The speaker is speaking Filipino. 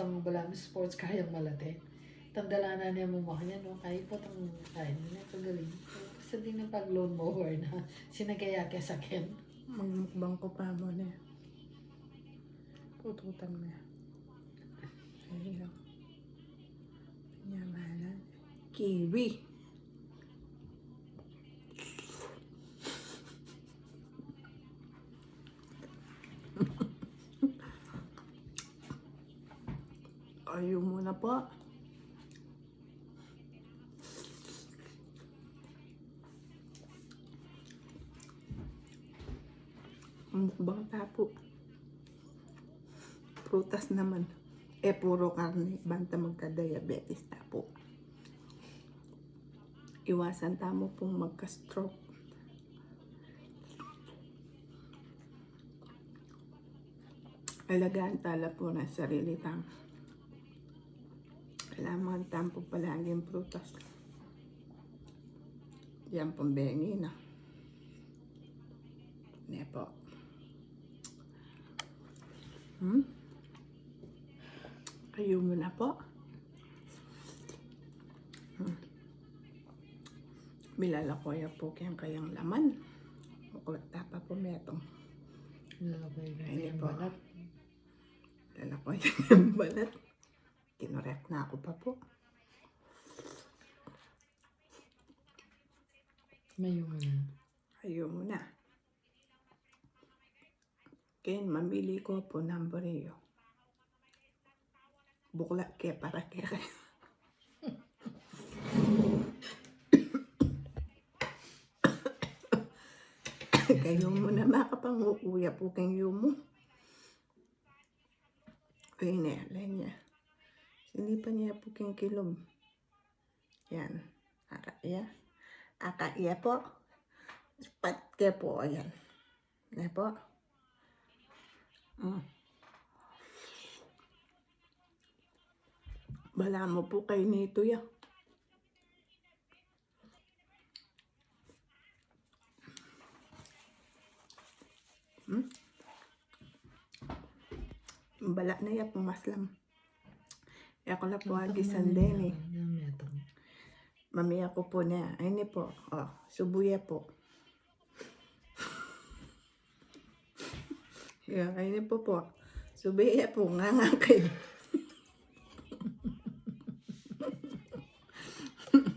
tang balang sports kayang malate. Tandala na niya mo makanya no, kaya po tang kain na kagaling. Kasi din ng pag loan mower na sinagaya kaya sa akin. Magmukbang ko pa mo na. Pututan mo. Ayun. Yamanan. Kiwi. Ayaw mo na po. Mukbang tapo. Prutas naman. Puro karne. Banta magka-diabetes tapo. Iwasan tamo pong magka-stroke. Alagaan tala po ng sarili tamo. Kailangan tampo palagi yung prutas. Yan pong bengi na. Yan po. Ayaw mo na po. Bilalakoya po kayang laman. Mukulat tapa po metong. Lalabay po. balat. Lalakoya yung balat. Kinorek na ako pa po. Mayo mo na. Ayaw mo na. Kaya mamili ko po ng Boreo. Bukla ke para ke. Kayo mo na makapangukuya po kayo mo. Ay na, niya. Hindi pa niya po keng kilom. Yan. Akaya. Akaya po. Patke po. Ayan. Yan po. Bala mo po kayo nito ya. Bala na ya pumaslam. Ako na po agi sandene. Mami ako po na. Ay ni po. Oh, subuya po. Ay ni po po. Subuya po nga kayo.